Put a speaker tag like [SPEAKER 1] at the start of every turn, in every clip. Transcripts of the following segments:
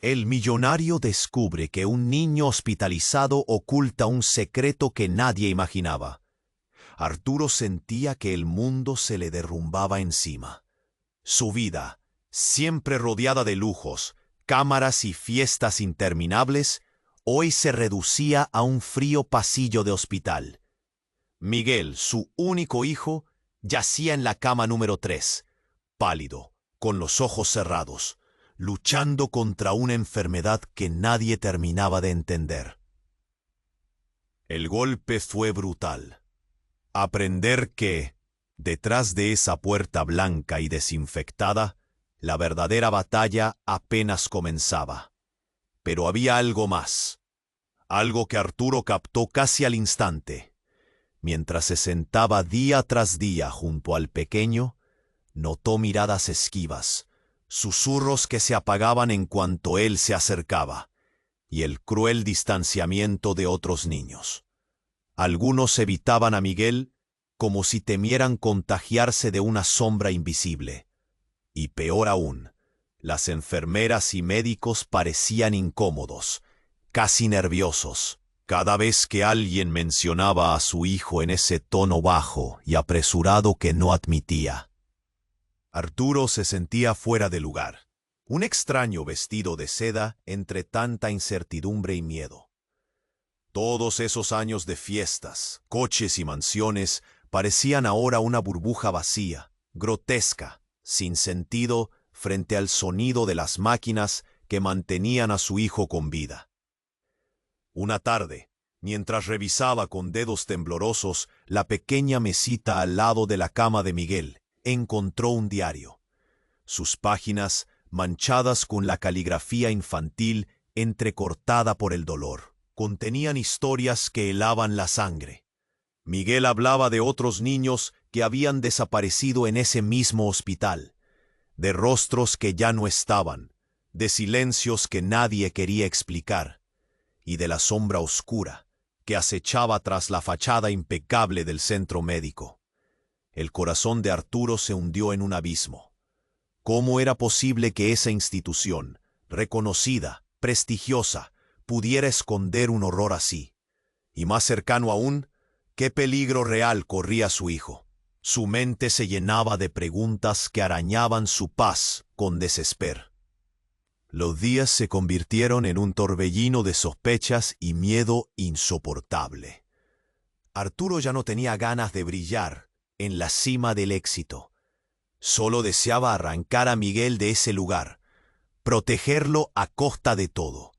[SPEAKER 1] El millonario descubre que un niño hospitalizado oculta un secreto que nadie imaginaba. Arturo sentía que el mundo se le derrumbaba encima. Su vida, siempre rodeada de lujos, cámaras y fiestas interminables, hoy se reducía a un frío pasillo de hospital. Miguel, su único hijo, yacía en la cama número 3, pálido, con los ojos cerrados, luchando contra una enfermedad que nadie terminaba de entender. El golpe fue brutal. Aprender que, detrás de esa puerta blanca y desinfectada, la verdadera batalla apenas comenzaba. Pero había algo más, algo que Arturo captó casi al instante. Mientras se sentaba día tras día junto al pequeño, notó miradas esquivas, susurros que se apagaban en cuanto él se acercaba, y el cruel distanciamiento de otros niños. Algunos evitaban a Miguel como si temieran contagiarse de una sombra invisible. Y peor aún, las enfermeras y médicos parecían incómodos, casi nerviosos, cada vez que alguien mencionaba a su hijo en ese tono bajo y apresurado que no admitía. Arturo se sentía fuera de lugar, un extraño vestido de seda entre tanta incertidumbre y miedo. Todos esos años de fiestas, coches y mansiones parecían ahora una burbuja vacía, grotesca, sin sentido frente al sonido de las máquinas que mantenían a su hijo con vida. Una tarde, mientras revisaba con dedos temblorosos la pequeña mesita al lado de la cama de Miguel, encontró un diario. Sus páginas, manchadas con la caligrafía infantil entrecortada por el dolor, contenían historias que helaban la sangre. Miguel hablaba de otros niños que habían desaparecido en ese mismo hospital, de rostros que ya no estaban, de silencios que nadie quería explicar, y de la sombra oscura que acechaba tras la fachada impecable del centro médico. El corazón de Arturo se hundió en un abismo. ¿Cómo era posible que esa institución, reconocida, prestigiosa, pudiera esconder un horror así? Y más cercano aún, ¿qué peligro real corría su hijo? Su mente se llenaba de preguntas que arañaban su paz con desespero. Los días se convirtieron en un torbellino de sospechas y miedo insoportable. Arturo ya no tenía ganas de brillar en la cima del éxito. Solo deseaba arrancar a Miguel de ese lugar, protegerlo a costa de todo.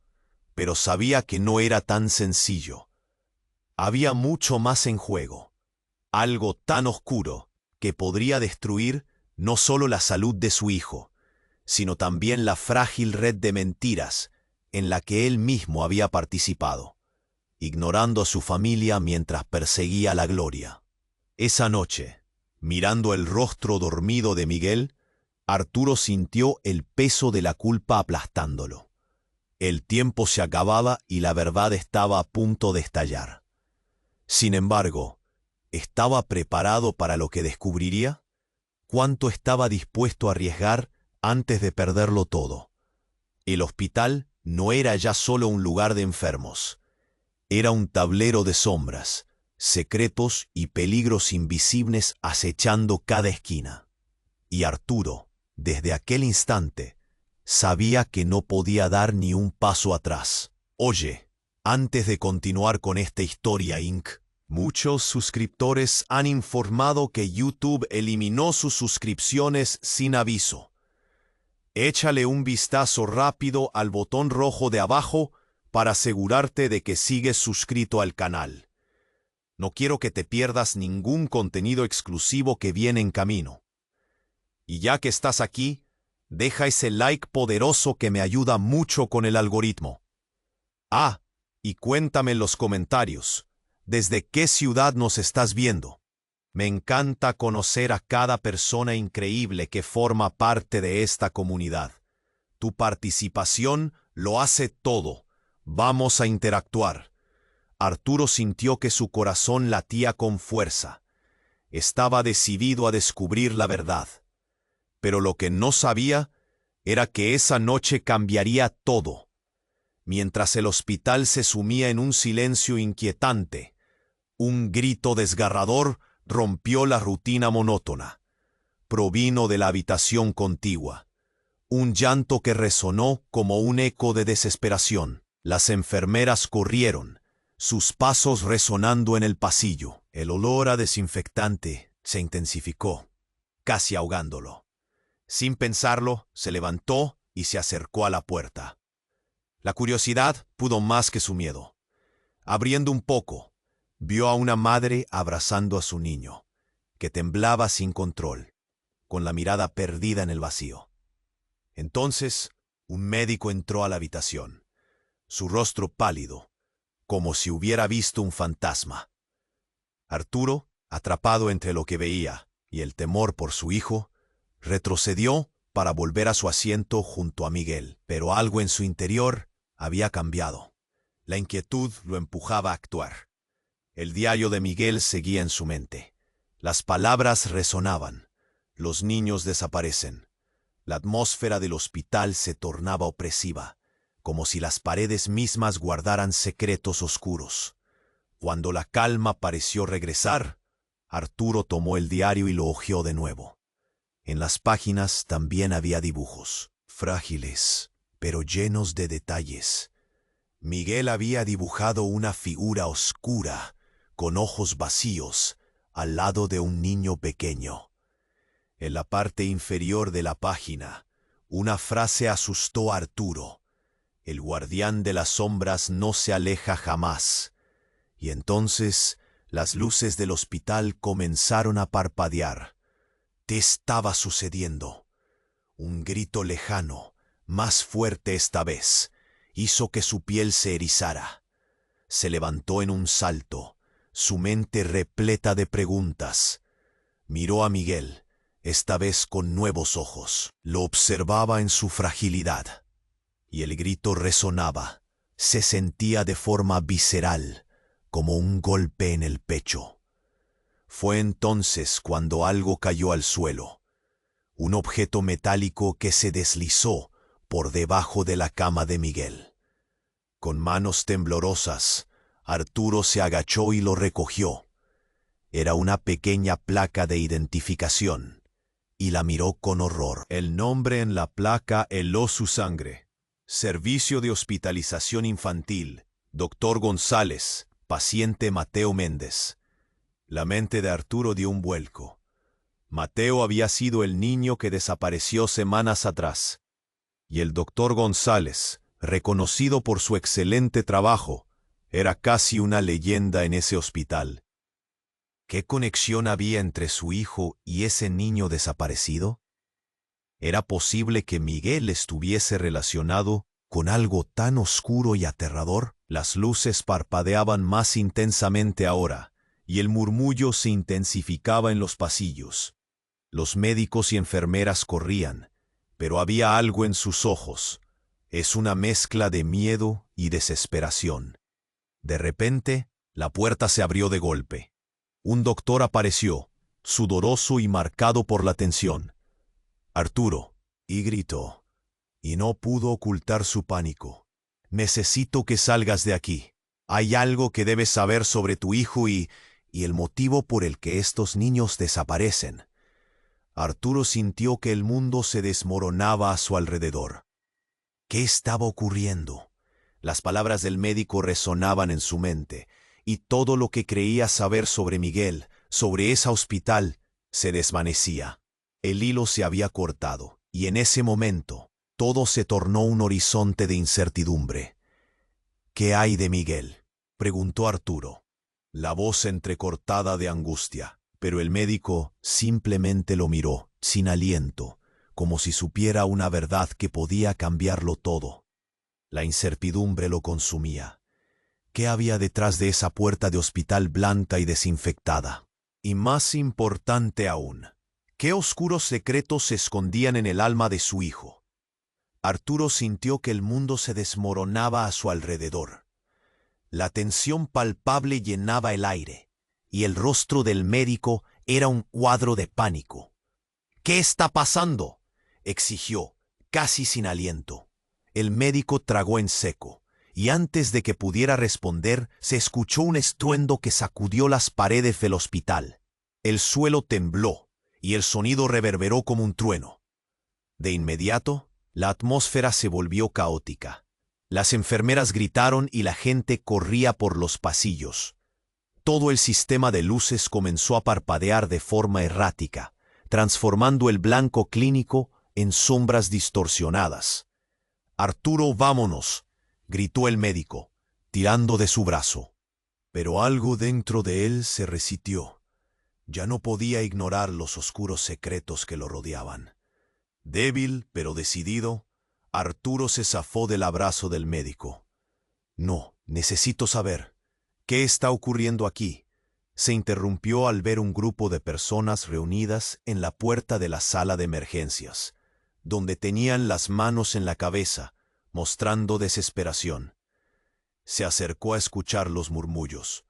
[SPEAKER 1] Pero sabía que no era tan sencillo. Había mucho más en juego, algo tan oscuro que podría destruir no solo la salud de su hijo, sino también la frágil red de mentiras en la que él mismo había participado, ignorando a su familia mientras perseguía la gloria. Esa noche, mirando el rostro dormido de Miguel, Arturo sintió el peso de la culpa aplastándolo. El tiempo se acababa y la verdad estaba a punto de estallar. Sin embargo, ¿estaba preparado para lo que descubriría? ¿Cuánto estaba dispuesto a arriesgar antes de perderlo todo? El hospital no era ya solo un lugar de enfermos. Era un tablero de sombras, secretos y peligros invisibles acechando cada esquina. Y Arturo, desde aquel instante, sabía que no podía dar ni un paso atrás. Oye, antes de continuar con esta historia, Inc., muchos suscriptores han informado que YouTube eliminó sus suscripciones sin aviso. Échale un vistazo rápido al botón rojo de abajo para asegurarte de que sigues suscrito al canal. No quiero que te pierdas ningún contenido exclusivo que viene en camino. Y ya que estás aquí, deja ese like poderoso que me ayuda mucho con el algoritmo. Ah, y cuéntame en los comentarios, ¿desde qué ciudad nos estás viendo? Me encanta conocer a cada persona increíble que forma parte de esta comunidad. Tu participación lo hace todo. Vamos a interactuar. Arturo sintió que su corazón latía con fuerza. Estaba decidido a descubrir la verdad. Pero lo que no sabía era que esa noche cambiaría todo. Mientras el hospital se sumía en un silencio inquietante, un grito desgarrador rompió la rutina monótona. Provino de la habitación contigua. Un llanto que resonó como un eco de desesperación. Las enfermeras corrieron, sus pasos resonando en el pasillo. El olor a desinfectante se intensificó, casi ahogándolo. Sin pensarlo, se levantó y se acercó a la puerta. La curiosidad pudo más que su miedo. Abriendo un poco, vio a una madre abrazando a su niño, que temblaba sin control, con la mirada perdida en el vacío. Entonces, un médico entró a la habitación, su rostro pálido, como si hubiera visto un fantasma. Arturo, atrapado entre lo que veía y el temor por su hijo, retrocedió para volver a su asiento junto a Miguel, pero algo en su interior había cambiado. La inquietud lo empujaba a actuar. El diario de Miguel seguía en su mente. Las palabras resonaban. Los niños desaparecen. La atmósfera del hospital se tornaba opresiva, como si las paredes mismas guardaran secretos oscuros. Cuando la calma pareció regresar, Arturo tomó el diario y lo hojeó de nuevo. En las páginas también había dibujos, frágiles, pero llenos de detalles. Miguel había dibujado una figura oscura, con ojos vacíos, al lado de un niño pequeño. En la parte inferior de la página, una frase asustó a Arturo. El guardián de las sombras no se aleja jamás. Y entonces las luces del hospital comenzaron a parpadear. ¿Qué estaba sucediendo? Un grito lejano, más fuerte esta vez, hizo que su piel se erizara. Se levantó en un salto, su mente repleta de preguntas. Miró a Miguel, esta vez con nuevos ojos. Lo observaba en su fragilidad. Y el grito resonaba, se sentía de forma visceral, como un golpe en el pecho. Fue entonces cuando algo cayó al suelo. Un objeto metálico que se deslizó por debajo de la cama de Miguel. Con manos temblorosas, Arturo se agachó y lo recogió. Era una pequeña placa de identificación, y la miró con horror. El nombre en la placa heló su sangre. Servicio de Hospitalización Infantil, Dr. González, paciente Mateo Méndez. La mente de Arturo dio un vuelco. Mateo había sido el niño que desapareció semanas atrás. Y el doctor González, reconocido por su excelente trabajo, era casi una leyenda en ese hospital. ¿Qué conexión había entre su hijo y ese niño desaparecido? ¿Era posible que Miguel estuviese relacionado con algo tan oscuro y aterrador? Las luces parpadeaban más intensamente ahora, y el murmullo se intensificaba en los pasillos. Los médicos y enfermeras corrían, pero había algo en sus ojos. Es una mezcla de miedo y desesperación. De repente, la puerta se abrió de golpe. Un doctor apareció, sudoroso y marcado por la tensión. Arturo, y gritó, y no pudo ocultar su pánico. Necesito que salgas de aquí. Hay algo que debes saber sobre tu hijo y el motivo por el que estos niños desaparecen. Arturo sintió que el mundo se desmoronaba a su alrededor. ¿Qué estaba ocurriendo? Las palabras del médico resonaban en su mente, y todo lo que creía saber sobre Miguel, sobre ese hospital, se desvanecía. El hilo se había cortado, y en ese momento, todo se tornó un horizonte de incertidumbre. ¿Qué hay de Miguel?, preguntó Arturo, la voz entrecortada de angustia, pero el médico simplemente lo miró, sin aliento, como si supiera una verdad que podía cambiarlo todo. La incertidumbre lo consumía. ¿Qué había detrás de esa puerta de hospital blanca y desinfectada? Y más importante aún, ¿qué oscuros secretos se escondían en el alma de su hijo? Arturo sintió que el mundo se desmoronaba a su alrededor. La tensión palpable llenaba el aire, y el rostro del médico era un cuadro de pánico. «¿Qué está pasando?», exigió, casi sin aliento. El médico tragó en seco, y antes de que pudiera responder, se escuchó un estruendo que sacudió las paredes del hospital. El suelo tembló, y el sonido reverberó como un trueno. De inmediato, la atmósfera se volvió caótica. Las enfermeras gritaron y la gente corría por los pasillos. Todo el sistema de luces comenzó a parpadear de forma errática, transformando el blanco clínico en sombras distorsionadas. «Arturo, vámonos», gritó el médico, tirando de su brazo. Pero algo dentro de él se resintió. Ya no podía ignorar los oscuros secretos que lo rodeaban. Débil, pero decidido, Arturo se zafó del abrazo del médico. «No, necesito saber. ¿Qué está ocurriendo aquí?», se interrumpió al ver un grupo de personas reunidas en la puerta de la sala de emergencias, donde tenían las manos en la cabeza, mostrando desesperación. Se acercó a escuchar los murmullos.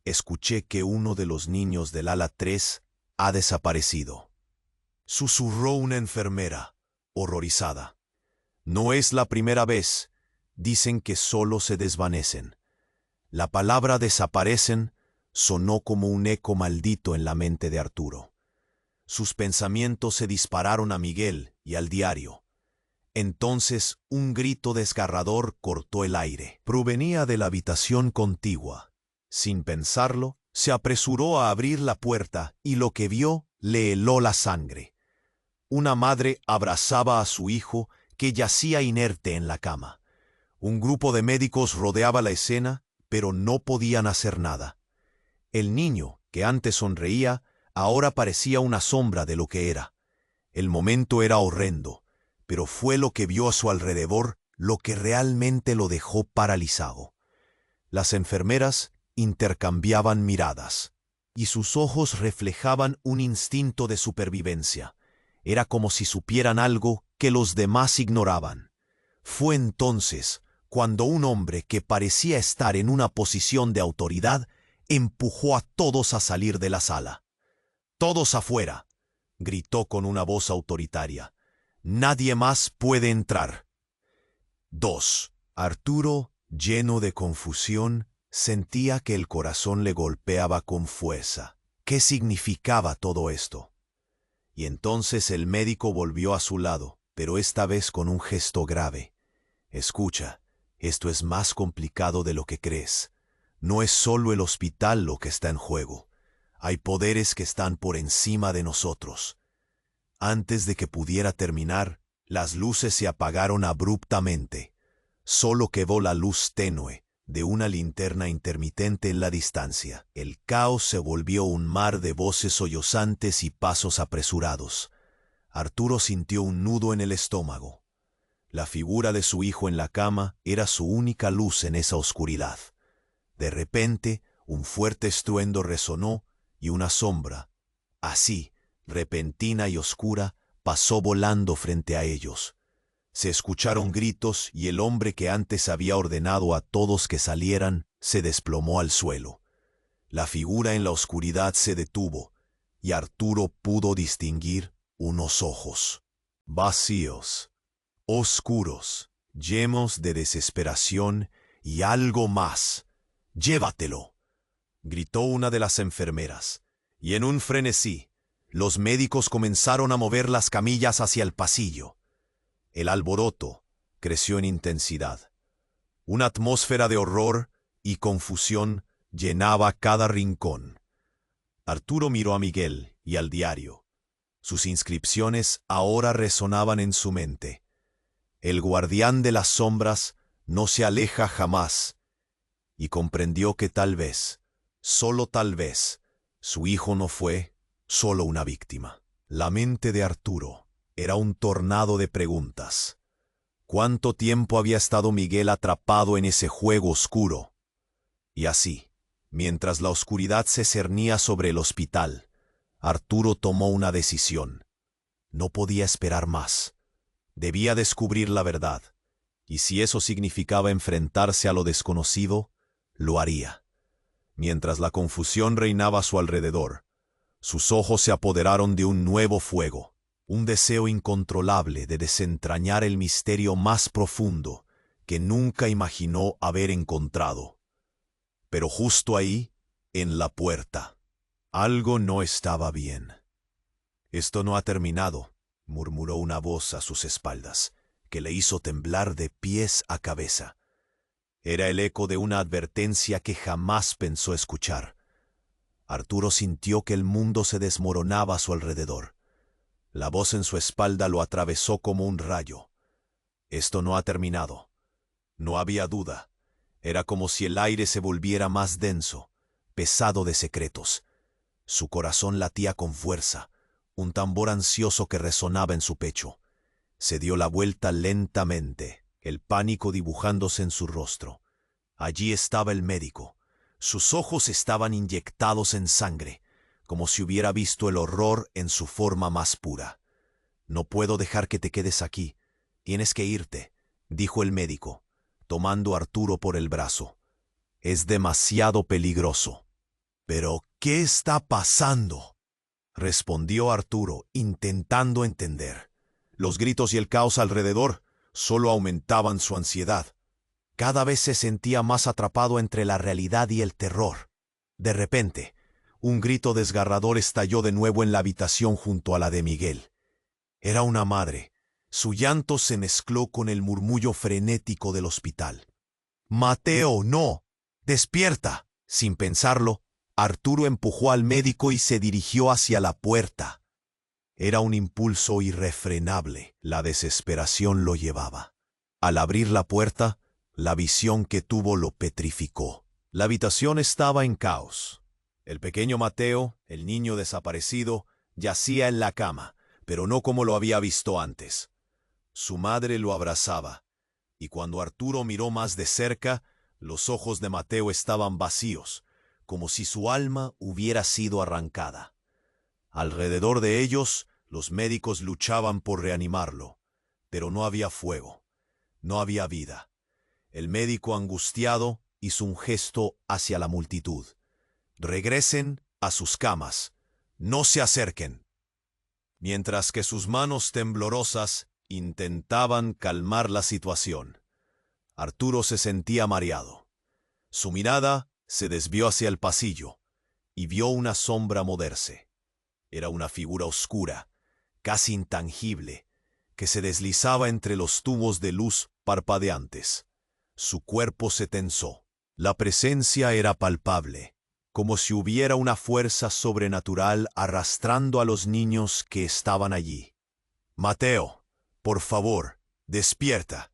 [SPEAKER 1] «Escuché que uno de los niños del ala 3 ha desaparecido», susurró una enfermera, horrorizada. «No es la primera vez. Dicen que solo se desvanecen». La palabra desaparecen sonó como un eco maldito en la mente de Arturo. Sus pensamientos se dispararon a Miguel y al diario. Entonces un grito desgarrador cortó el aire. Provenía de la habitación contigua. Sin pensarlo, se apresuró a abrir la puerta y lo que vio le heló la sangre. Una madre abrazaba a su hijo que yacía inerte en la cama. Un grupo de médicos rodeaba la escena, pero no podían hacer nada. El niño, que antes sonreía, ahora parecía una sombra de lo que era. El momento era horrendo, pero fue lo que vio a su alrededor lo que realmente lo dejó paralizado. Las enfermeras intercambiaban miradas, y sus ojos reflejaban un instinto de supervivencia. Era como si supieran algo que los demás ignoraban. Fue entonces cuando un hombre que parecía estar en una posición de autoridad empujó a todos a salir de la sala. «Todos afuera», gritó con una voz autoritaria. «Nadie más puede entrar». 2. Arturo, lleno de confusión, sentía que el corazón le golpeaba con fuerza. ¿Qué significaba todo esto? Y entonces el médico volvió a su lado, pero esta vez con un gesto grave. «Escucha, esto es más complicado de lo que crees. No es solo el hospital lo que está en juego. Hay poderes que están por encima de nosotros». Antes de que pudiera terminar, las luces se apagaron abruptamente. Solo quedó la luz tenue de una linterna intermitente en la distancia. El caos se volvió un mar de voces sollozantes y pasos apresurados. Arturo sintió un nudo en el estómago. La figura de su hijo en la cama era su única luz en esa oscuridad. De repente, un fuerte estruendo resonó y una sombra, así, repentina y oscura, pasó volando frente a ellos. Se escucharon gritos y el hombre que antes había ordenado a todos que salieran se desplomó al suelo. La figura en la oscuridad se detuvo y Arturo pudo distinguir unos ojos vacíos, oscuros, llenos de desesperación y algo más. «Llévatelo», gritó una de las enfermeras, y en un frenesí, los médicos comenzaron a mover las camillas hacia el pasillo. El alboroto creció en intensidad. Una atmósfera de horror y confusión llenaba cada rincón. Arturo miró a Miguel y al diario. Sus inscripciones ahora resonaban en su mente. El guardián de las sombras no se aleja jamás, y comprendió que tal vez, solo tal vez, su hijo no fue solo una víctima. La mente de Arturo era un tornado de preguntas. ¿Cuánto tiempo había estado Miguel atrapado en ese juego oscuro? Y así, mientras la oscuridad se cernía sobre el hospital, Arturo tomó una decisión. No podía esperar más. Debía descubrir la verdad, y si eso significaba enfrentarse a lo desconocido, lo haría. Mientras la confusión reinaba a su alrededor, sus ojos se apoderaron de un nuevo fuego. un deseo incontrolable de desentrañar el misterio más profundo que nunca imaginó haber encontrado. Pero justo ahí, en la puerta, algo no estaba bien. «Esto no ha terminado», murmuró una voz a sus espaldas, que le hizo temblar de pies a cabeza. Era el eco de una advertencia que jamás pensó escuchar. Arturo sintió que el mundo se desmoronaba a su alrededor. La voz en su espalda lo atravesó como un rayo. Esto no ha terminado. No había duda. Era como si el aire se volviera más denso, pesado de secretos. Su corazón latía con fuerza, un tambor ansioso que resonaba en su pecho. Se dio la vuelta lentamente, el pánico dibujándose en su rostro. Allí estaba el médico. Sus ojos estaban inyectados en sangre, como si hubiera visto el horror en su forma más pura. «No puedo dejar que te quedes aquí. Tienes que irte», dijo el médico, tomando a Arturo por el brazo. «Es demasiado peligroso». «¿Pero qué está pasando?», respondió Arturo, intentando entender. Los gritos y el caos alrededor solo aumentaban su ansiedad. Cada vez se sentía más atrapado entre la realidad y el terror. De repente, un grito desgarrador estalló de nuevo en la habitación junto a la de Miguel. Era una madre. Su llanto se mezcló con el murmullo frenético del hospital. «Mateo, no. Despierta». Sin pensarlo, Arturo empujó al médico y se dirigió hacia la puerta. Era un impulso irrefrenable. La desesperación lo llevaba. Al abrir la puerta, la visión que tuvo lo petrificó. La habitación estaba en caos. El pequeño Mateo, el niño desaparecido, yacía en la cama, pero no como lo había visto antes. Su madre lo abrazaba, y cuando Arturo miró más de cerca, los ojos de Mateo estaban vacíos, como si su alma hubiera sido arrancada. Alrededor de ellos, los médicos luchaban por reanimarlo, pero no había fuego, no había vida. El médico, angustiado, hizo un gesto hacia la multitud. «Regresen a sus camas. No se acerquen». Mientras que sus manos temblorosas intentaban calmar la situación. Arturo se sentía mareado. Su mirada se desvió hacia el pasillo y vio una sombra moverse. Era una figura oscura, casi intangible, que se deslizaba entre los tubos de luz parpadeantes. Su cuerpo se tensó. La presencia era palpable, como si hubiera una fuerza sobrenatural arrastrando a los niños que estaban allí. «Mateo, por favor, despierta»,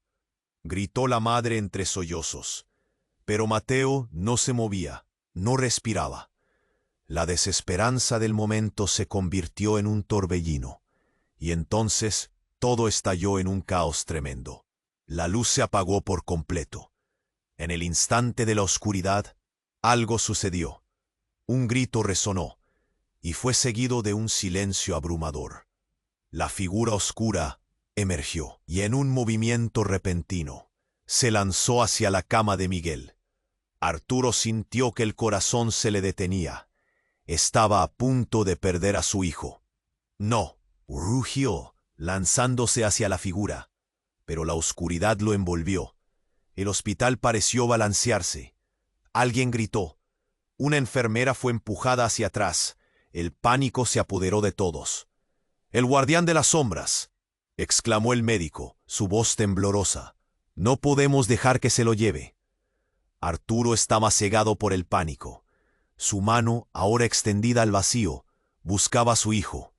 [SPEAKER 1] gritó la madre entre sollozos. Pero Mateo no se movía, no respiraba. La desesperanza del momento se convirtió en un torbellino, y entonces todo estalló en un caos tremendo. La luz se apagó por completo. En el instante de la oscuridad, algo sucedió. Un grito resonó, y fue seguido de un silencio abrumador. La figura oscura emergió, y en un movimiento repentino, se lanzó hacia la cama de Miguel. Arturo sintió que el corazón se le detenía. Estaba a punto de perder a su hijo. «No», rugió, lanzándose hacia la figura, pero la oscuridad lo envolvió. El hospital pareció balancearse. Alguien gritó. Una enfermera fue empujada hacia atrás. El pánico se apoderó de todos. «El guardián de las sombras», exclamó el médico, su voz temblorosa. «No podemos dejar que se lo lleve». Arturo estaba cegado por el pánico. Su mano, ahora extendida al vacío, buscaba a su hijo.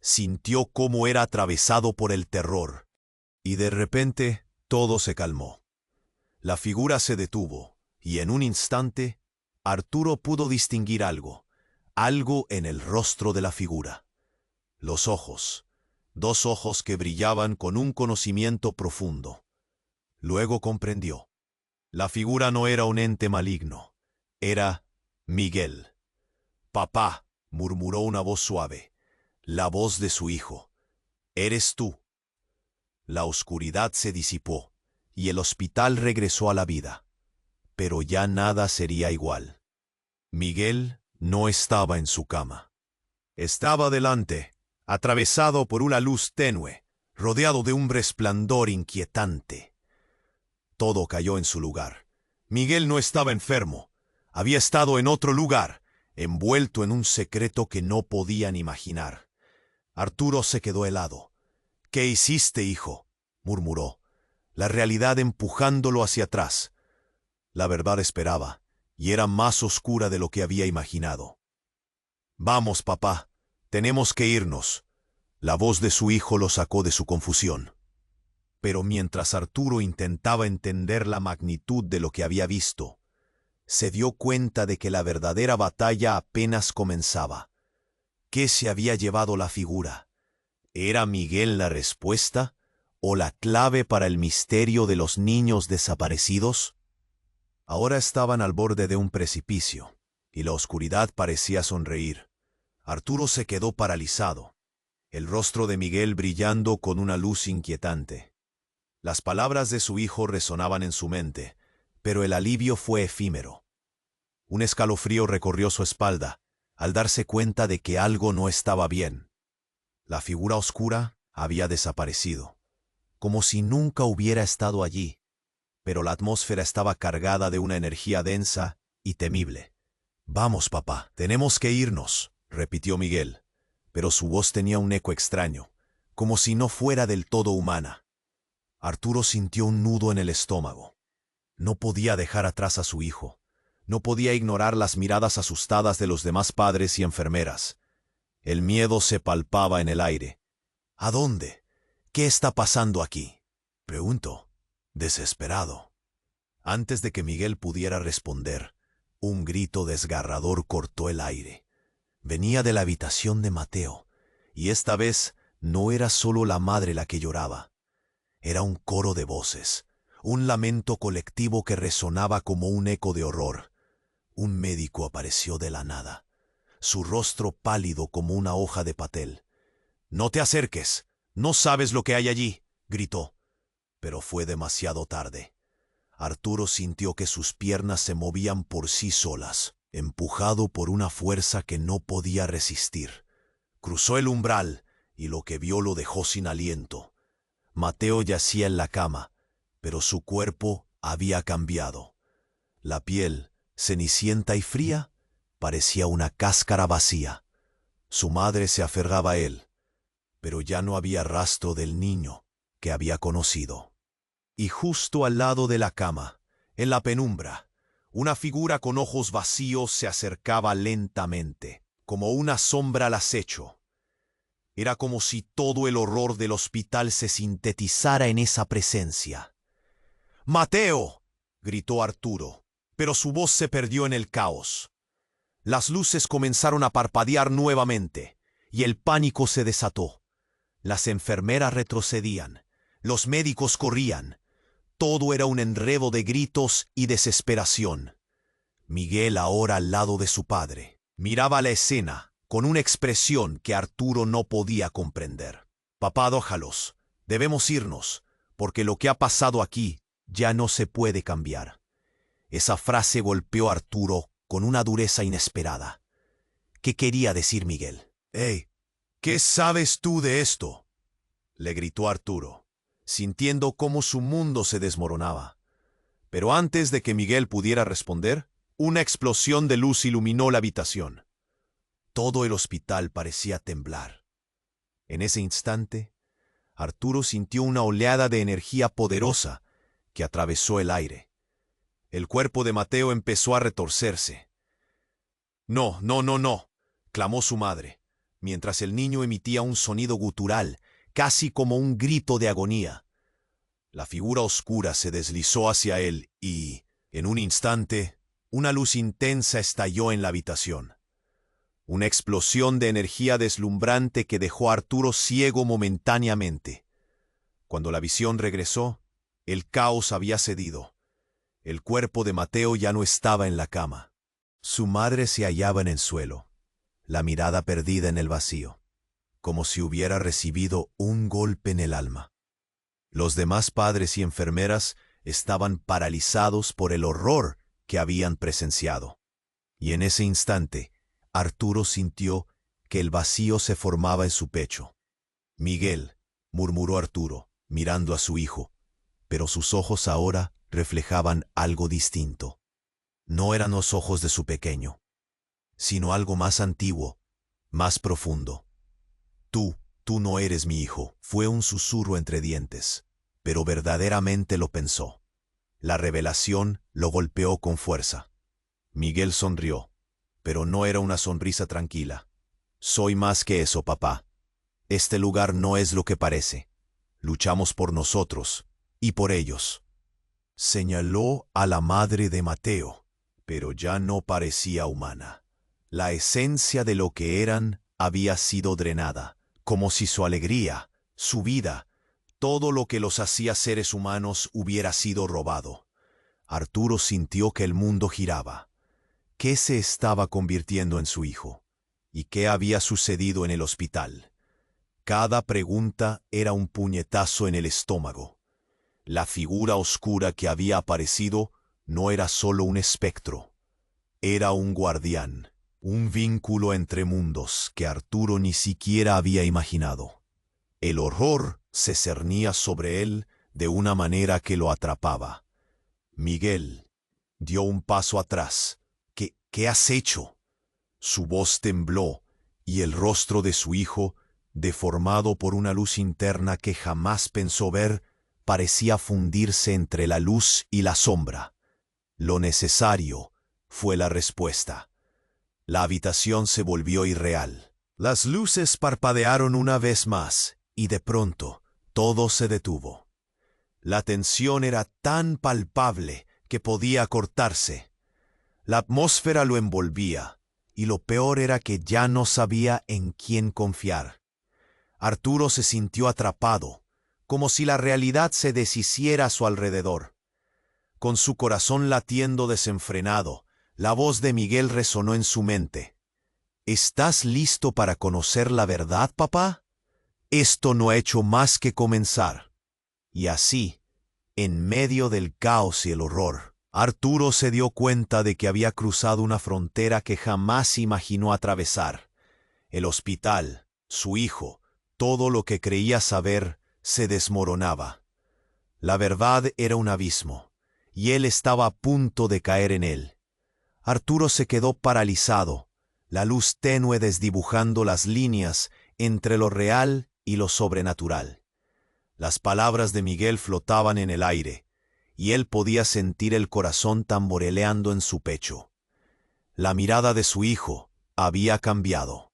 [SPEAKER 1] Sintió cómo era atravesado por el terror. Y de repente, todo se calmó. La figura se detuvo, y en un instante, Arturo pudo distinguir algo en el rostro de la figura. Los ojos, 2 ojos que brillaban con un conocimiento profundo. Luego comprendió. La figura no era un ente maligno, era Miguel. «Papá», murmuró una voz suave, la voz de su hijo. «Eres tú». La oscuridad se disipó, y el hospital regresó a la vida. Pero ya nada sería igual. Miguel no estaba en su cama. Estaba delante, atravesado por una luz tenue, rodeado de un resplandor inquietante. Todo cayó en su lugar. Miguel no estaba enfermo. Había estado en otro lugar, envuelto en un secreto que no podían imaginar. Arturo se quedó helado. «¿Qué hiciste, hijo?», murmuró, la realidad empujándolo hacia atrás. La verdad esperaba, y era más oscura de lo que había imaginado. «Vamos, papá, tenemos que irnos». La voz de su hijo lo sacó de su confusión. Pero mientras Arturo intentaba entender la magnitud de lo que había visto, se dio cuenta de que la verdadera batalla apenas comenzaba. ¿Qué se había llevado la figura? ¿Era Miguel la respuesta o la clave para el misterio de los niños desaparecidos? Ahora estaban al borde de un precipicio, y la oscuridad parecía sonreír. Arturo se quedó paralizado, el rostro de Miguel brillando con una luz inquietante. Las palabras de su hijo resonaban en su mente, pero el alivio fue efímero. Un escalofrío recorrió su espalda al darse cuenta de que algo no estaba bien. La figura oscura había desaparecido, como si nunca hubiera estado allí, pero la atmósfera estaba cargada de una energía densa y temible. «Vamos, papá, tenemos que irnos», repitió Miguel, pero su voz tenía un eco extraño, como si no fuera del todo humana. Arturo sintió un nudo en el estómago. No podía dejar atrás a su hijo. No podía ignorar las miradas asustadas de los demás padres y enfermeras. El miedo se palpaba en el aire. «¿A dónde? ¿Qué está pasando aquí?», preguntó, desesperado. Antes de que Miguel pudiera responder, un grito desgarrador cortó el aire. Venía de la habitación de Mateo, y esta vez no era solo la madre la que lloraba. Era un coro de voces, un lamento colectivo que resonaba como un eco de horror. Un médico apareció de la nada, su rostro pálido como una hoja de papel. «No te acerques, no sabes lo que hay allí», gritó. Pero fue demasiado tarde. Arturo sintió que sus piernas se movían por sí solas, empujado por una fuerza que no podía resistir. Cruzó el umbral y lo que vio lo dejó sin aliento. Mateo yacía en la cama, pero su cuerpo había cambiado. La piel, cenicienta y fría, parecía una cáscara vacía. Su madre se aferraba a él, pero ya no había rastro del niño que había conocido. Y justo al lado de la cama, en la penumbra, una figura con ojos vacíos se acercaba lentamente, como una sombra al acecho. Era como si todo el horror del hospital se sintetizara en esa presencia. «¡Mateo!», gritó Arturo, pero su voz se perdió en el caos. Las luces comenzaron a parpadear nuevamente, y el pánico se desató. Las enfermeras retrocedían, los médicos corrían. Todo era un enredo de gritos y desesperación. Miguel, ahora al lado de su padre, miraba la escena con una expresión que Arturo no podía comprender. «Papá, déjalos, debemos irnos, porque lo que ha pasado aquí ya no se puede cambiar». Esa frase golpeó a Arturo con una dureza inesperada. ¿Qué quería decir Miguel? «¡Hey! ¿Qué sabes tú de esto?», le gritó Arturo, sintiendo cómo su mundo se desmoronaba. Pero antes de que Miguel pudiera responder, una explosión de luz iluminó la habitación. Todo el hospital parecía temblar. En ese instante, Arturo sintió una oleada de energía poderosa que atravesó el aire. El cuerpo de Mateo empezó a retorcerse. «No, no, no, no», clamó su madre, mientras el niño emitía un sonido gutural, casi como un grito de agonía. La figura oscura se deslizó hacia él y, en un instante, una luz intensa estalló en la habitación. Una explosión de energía deslumbrante que dejó a Arturo ciego momentáneamente. Cuando la visión regresó, el caos había cedido. El cuerpo de Mateo ya no estaba en la cama. Su madre se hallaba en el suelo, la mirada perdida en el vacío, como si hubiera recibido un golpe en el alma. Los demás padres y enfermeras estaban paralizados por el horror que habían presenciado. Y en ese instante, Arturo sintió que el vacío se formaba en su pecho. «Miguel», murmuró Arturo, mirando a su hijo, pero sus ojos ahora reflejaban algo distinto. No eran los ojos de su pequeño, sino algo más antiguo, más profundo. Tú no eres mi hijo», fue un susurro entre dientes, pero verdaderamente lo pensó. La revelación lo golpeó con fuerza. Miguel sonrió, pero no era una sonrisa tranquila. «Soy más que eso, papá. Este lugar no es lo que parece. Luchamos por nosotros y por ellos». Señaló a la madre de Mateo, pero ya no parecía humana. La esencia de lo que eran había sido drenada, como si su alegría, su vida, todo lo que los hacía seres humanos hubiera sido robado. Arturo sintió que el mundo giraba. ¿Qué se estaba convirtiendo en su hijo? ¿Y qué había sucedido en el hospital? Cada pregunta era un puñetazo en el estómago. La figura oscura que había aparecido no era solo un espectro. Era un guardián, un vínculo entre mundos que Arturo ni siquiera había imaginado. El horror se cernía sobre él de una manera que lo atrapaba. «Miguel», dio un paso atrás. ¿Qué has hecho?» Su voz tembló y el rostro de su hijo, deformado por una luz interna que jamás pensó ver, parecía fundirse entre la luz y la sombra. «Lo necesario», fue la respuesta. La habitación se volvió irreal. Las luces parpadearon una vez más, y de pronto todo se detuvo. La tensión era tan palpable que podía cortarse. La atmósfera lo envolvía, y lo peor era que ya no sabía en quién confiar. Arturo se sintió atrapado, como si la realidad se deshiciera a su alrededor. Con su corazón latiendo desenfrenado, la voz de Miguel resonó en su mente. «¿Estás listo para conocer la verdad, papá? Esto no ha hecho más que comenzar». Y así, en medio del caos y el horror, Arturo se dio cuenta de que había cruzado una frontera que jamás imaginó atravesar. El hospital, su hijo, todo lo que creía saber, se desmoronaba. La verdad era un abismo, y él estaba a punto de caer en él. Arturo se quedó paralizado, la luz tenue desdibujando las líneas entre lo real y lo sobrenatural. Las palabras de Miguel flotaban en el aire, y él podía sentir el corazón tamboreleando en su pecho. La mirada de su hijo había cambiado,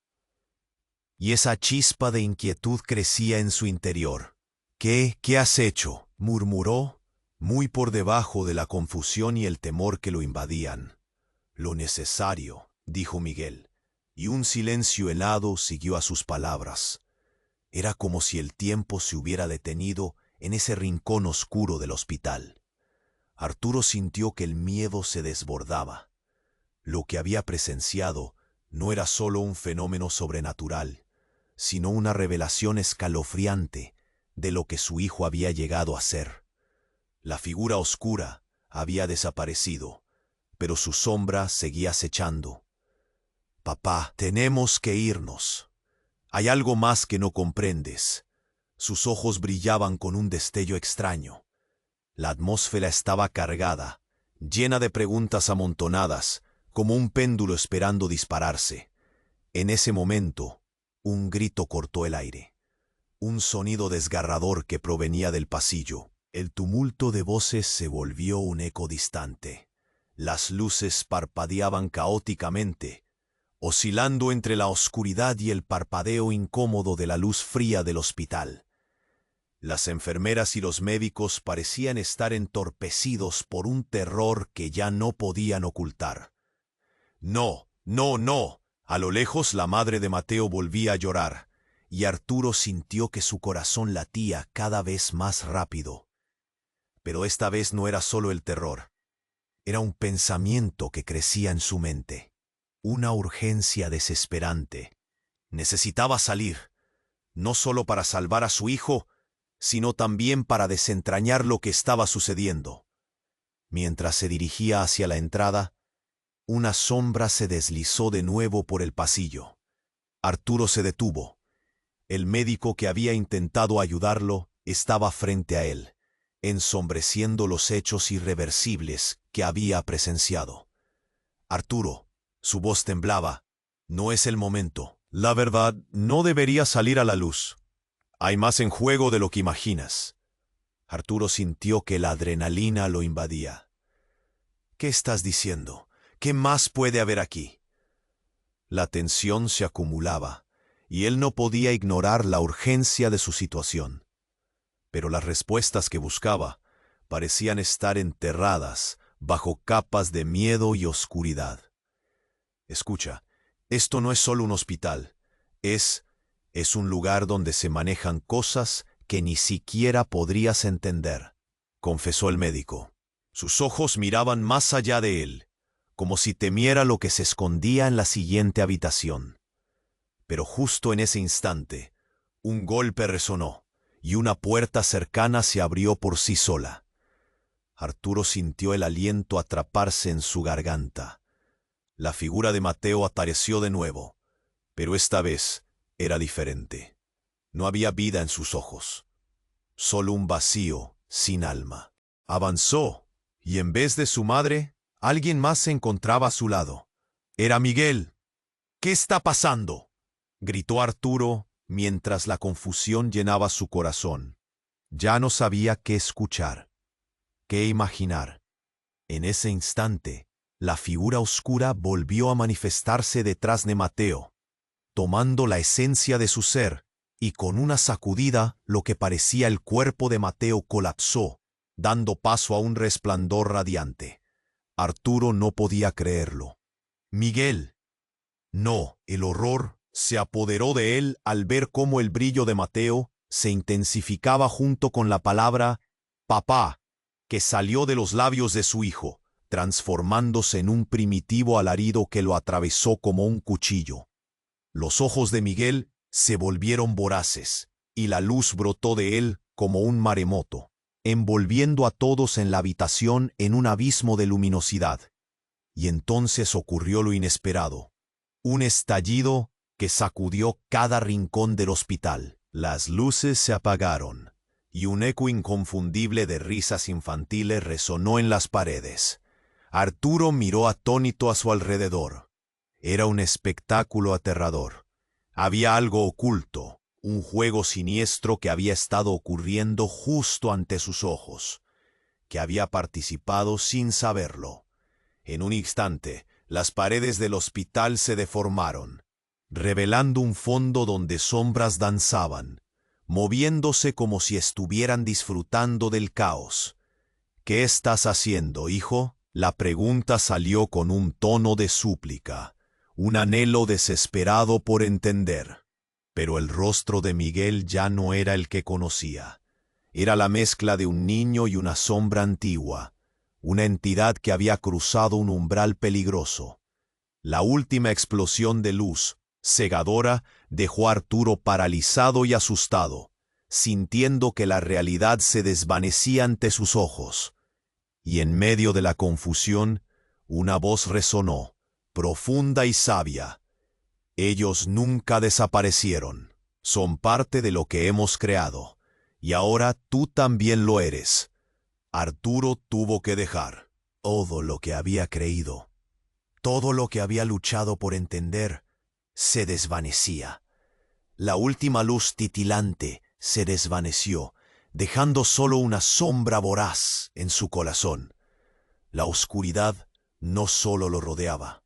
[SPEAKER 1] y esa chispa de inquietud crecía en su interior. ¿Qué has hecho?», murmuró, muy por debajo de la confusión y el temor que lo invadían. «Lo necesario», dijo Miguel, y un silencio helado siguió a sus palabras. Era como si el tiempo se hubiera detenido en ese rincón oscuro del hospital. Arturo sintió que el miedo se desbordaba. Lo que había presenciado no era solo un fenómeno sobrenatural, sino una revelación escalofriante de lo que su hijo había llegado a ser. La figura oscura había desaparecido, pero su sombra seguía acechando. «Papá, tenemos que irnos. Hay algo más que no comprendes». Sus ojos brillaban con un destello extraño. La atmósfera estaba cargada, llena de preguntas amontonadas, como un péndulo esperando dispararse. En ese momento, un grito cortó el aire. Un sonido desgarrador que provenía del pasillo. El tumulto de voces se volvió un eco distante. Las luces parpadeaban caóticamente, oscilando entre la oscuridad y el parpadeo incómodo de la luz fría del hospital. Las enfermeras y los médicos parecían estar entorpecidos por un terror que ya no podían ocultar. «No, no, no». A lo lejos la madre de Mateo volvía a llorar, y Arturo sintió que su corazón latía cada vez más rápido. Pero esta vez no era solo el terror. Era un pensamiento que crecía en su mente. Una urgencia desesperante. Necesitaba salir, no solo para salvar a su hijo, sino también para desentrañar lo que estaba sucediendo. Mientras se dirigía hacia la entrada, una sombra se deslizó de nuevo por el pasillo. Arturo se detuvo. El médico que había intentado ayudarlo estaba frente a él, ensombreciendo los hechos irreversibles que había presenciado. Arturo, su voz temblaba. No es el momento. La verdad no debería salir a la luz. Hay más en juego de lo que imaginas. Arturo sintió que la adrenalina lo invadía. ¿Qué estás diciendo? ¿Qué más puede haber aquí? La tensión se acumulaba, y él no podía ignorar la urgencia de su situación. Pero las respuestas que buscaba parecían estar enterradas bajo capas de miedo y oscuridad. Escucha, esto no es solo un hospital, es un lugar donde se manejan cosas que ni siquiera podrías entender, confesó el médico. Sus ojos miraban más allá de él, como si temiera lo que se escondía en la siguiente habitación. Pero justo en ese instante, un golpe resonó y una puerta cercana se abrió por sí sola. Arturo sintió el aliento atraparse en su garganta. La figura de Mateo apareció de nuevo, pero esta vez era diferente. No había vida en sus ojos, solo un vacío sin alma. Avanzó, y en vez de su madre, alguien más se encontraba a su lado. Era Miguel. ¿Qué está pasando?, gritó Arturo mientras la confusión llenaba su corazón. Ya no sabía qué escuchar, qué imaginar. En ese instante, la figura oscura volvió a manifestarse detrás de Mateo, tomando la esencia de su ser, y con una sacudida lo que parecía el cuerpo de Mateo colapsó, dando paso a un resplandor radiante. Arturo no podía creerlo. Miguel. No, el horror se apoderó de él al ver cómo el brillo de Mateo se intensificaba junto con la palabra «papá», que salió de los labios de su hijo, transformándose en un primitivo alarido que lo atravesó como un cuchillo. Los ojos de Miguel se volvieron voraces, y la luz brotó de él como un maremoto, envolviendo a todos en la habitación en un abismo de luminosidad. Y entonces ocurrió lo inesperado. Un estallido que sacudió cada rincón del hospital. Las luces se apagaron, y un eco inconfundible de risas infantiles resonó en las paredes. Arturo miró atónito a su alrededor. Era un espectáculo aterrador. Había algo oculto, un juego siniestro que había estado ocurriendo justo ante sus ojos, que había participado sin saberlo. En un instante, las paredes del hospital se deformaron, revelando un fondo donde sombras danzaban, moviéndose como si estuvieran disfrutando del caos. «¿Qué estás haciendo, hijo?», la pregunta salió con un tono de súplica, un anhelo desesperado por entender. Pero el rostro de Miguel ya no era el que conocía. Era la mezcla de un niño y una sombra antigua, una entidad que había cruzado un umbral peligroso. La última explosión de luz, cegadora, dejó a Arturo paralizado y asustado, sintiendo que la realidad se desvanecía ante sus ojos. Y en medio de la confusión, una voz resonó, profunda y sabia. «Ellos nunca desaparecieron. Son parte de lo que hemos creado, y ahora tú también lo eres». Arturo tuvo que dejar todo lo que había creído, todo lo que había luchado por entender, se desvanecía. La última luz titilante se desvaneció, dejando solo una sombra voraz en su corazón. La oscuridad no solo lo rodeaba,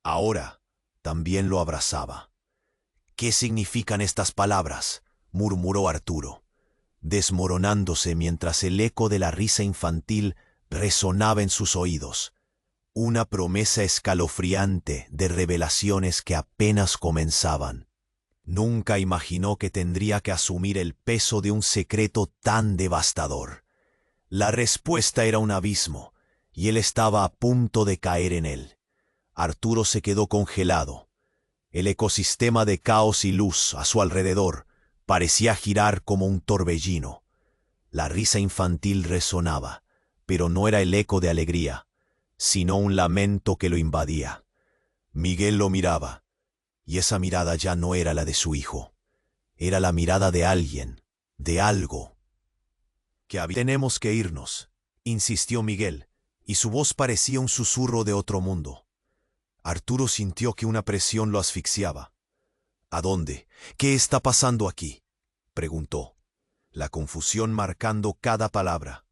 [SPEAKER 1] ahora también lo abrazaba. «¿Qué significan estas palabras?», murmuró Arturo, desmoronándose mientras el eco de la risa infantil resonaba en sus oídos. Una promesa escalofriante de revelaciones que apenas comenzaban. Nunca imaginó que tendría que asumir el peso de un secreto tan devastador. La respuesta era un abismo, y él estaba a punto de caer en él. Arturo se quedó congelado. El ecosistema de caos y luz a su alrededor parecía girar como un torbellino. La risa infantil resonaba, pero no era el eco de alegría, sino un lamento que lo invadía. Miguel lo miraba, Y esa mirada ya no era la de su hijo. Era la mirada de alguien, de algo. Tenemos que irnos, insistió Miguel, y su voz parecía un susurro de otro mundo. Arturo sintió que una presión lo asfixiaba. ¿A dónde? ¿Qué está pasando aquí?, preguntó, la confusión marcando cada palabra.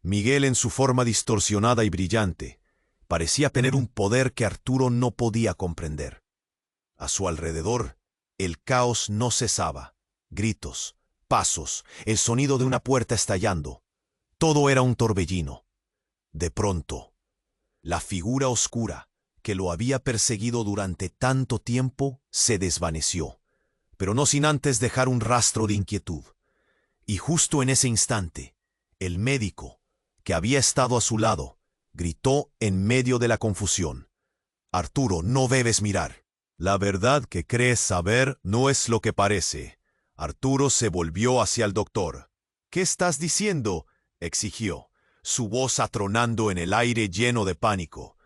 [SPEAKER 1] Miguel, en su forma distorsionada y brillante, parecía tener un poder que Arturo no podía comprender. A su alrededor, el caos no cesaba. Gritos, pasos, el sonido de una puerta estallando. Todo era un torbellino. De pronto, la figura oscura que lo había perseguido durante tanto tiempo se desvaneció, pero no sin antes dejar un rastro de inquietud. Y justo en ese instante, el médico, que había estado a su lado, gritó en medio de la confusión: «Arturo, no debes mirar. La verdad que crees saber no es lo que parece». Arturo se volvió hacia el doctor. «¿Qué estás diciendo?», exigió, su voz atronando en el aire lleno de pánico.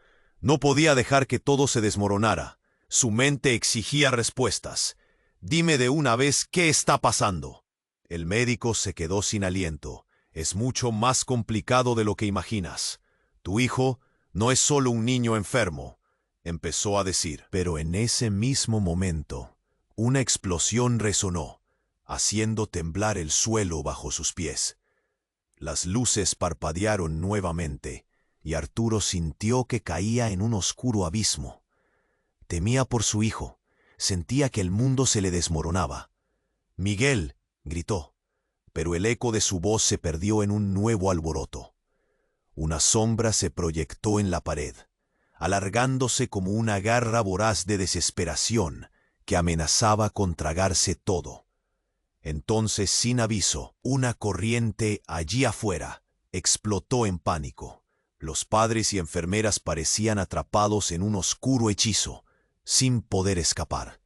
[SPEAKER 1] No podía dejar que todo se desmoronara. Su mente exigía respuestas. «Dime de una vez qué está pasando». El médico se quedó sin aliento. «Es mucho más complicado de lo que imaginas. Tu hijo no es solo un niño enfermo», empezó a decir. Pero en ese mismo momento, una explosión resonó, haciendo temblar el suelo bajo sus pies. Las luces parpadearon nuevamente, y Arturo sintió que caía en un oscuro abismo. Temía por su hijo, sentía que el mundo se le desmoronaba. «Miguel», gritó, pero el eco de su voz se perdió en un nuevo alboroto. Una sombra se proyectó en la pared, alargándose como una garra voraz de desesperación que amenazaba con tragarse todo. Entonces, sin aviso, una corriente allí afuera explotó en pánico. Los padres y enfermeras parecían atrapados en un oscuro hechizo, sin poder escapar.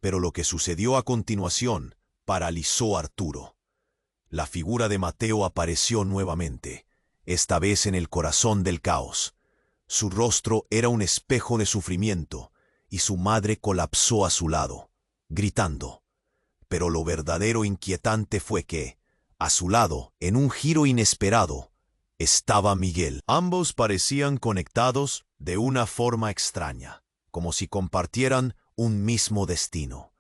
[SPEAKER 1] Pero lo que sucedió a continuación paralizó a Arturo. La figura de Mateo apareció nuevamente, esta vez en el corazón del caos. Su rostro era un espejo de sufrimiento, y su madre colapsó a su lado, gritando. Pero lo verdadero inquietante fue que, a su lado, en un giro inesperado, estaba Miguel. Ambos parecían conectados de una forma extraña, como si compartieran un mismo destino.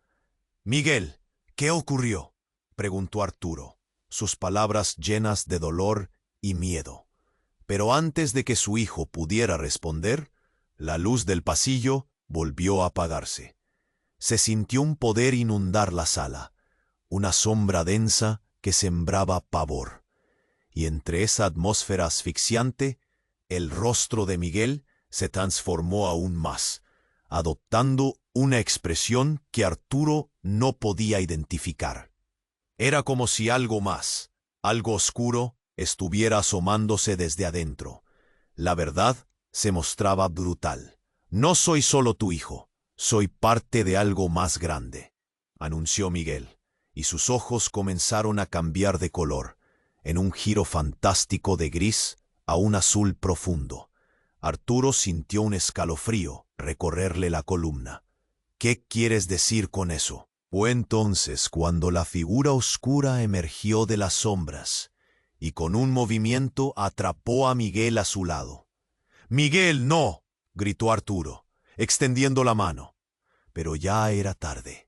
[SPEAKER 1] «Miguel, ¿qué ocurrió?», preguntó Arturo, sus palabras llenas de dolor y miedo. Pero antes de que su hijo pudiera responder, la luz del pasillo volvió a apagarse. Se sintió un poder inundar la sala, una sombra densa que sembraba pavor. Y entre esa atmósfera asfixiante, el rostro de Miguel se transformó aún más, adoptando una expresión que Arturo no podía identificar. Era como si algo más, algo oscuro, estuviera asomándose desde adentro. La verdad se mostraba brutal. «No soy solo tu hijo, soy parte de algo más grande», anunció Miguel, y sus ojos comenzaron a cambiar de color, en un giro fantástico de gris a un azul profundo. Arturo sintió un escalofrío recorrerle la columna. «¿Qué quieres decir con eso?». Fue entonces cuando la figura oscura emergió de las sombras y con un movimiento atrapó a Miguel a su lado. «¡Miguel, no!», gritó Arturo, extendiendo la mano. Pero ya era tarde.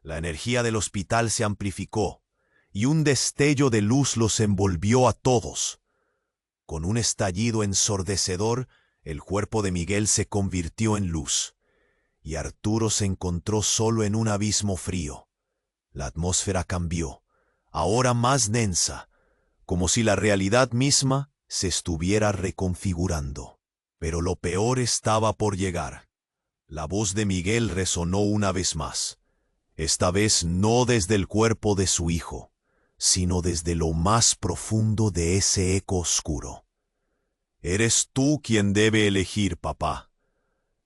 [SPEAKER 1] La energía del hospital se amplificó y un destello de luz los envolvió a todos. Con un estallido ensordecedor, el cuerpo de Miguel se convirtió en luz, y Arturo se encontró solo en un abismo frío. La atmósfera cambió, ahora más densa, como si la realidad misma se estuviera reconfigurando. Pero lo peor estaba por llegar. La voz de Miguel resonó una vez más, esta vez no desde el cuerpo de su hijo, sino desde lo más profundo de ese eco oscuro. «Eres tú quien debe elegir, papá.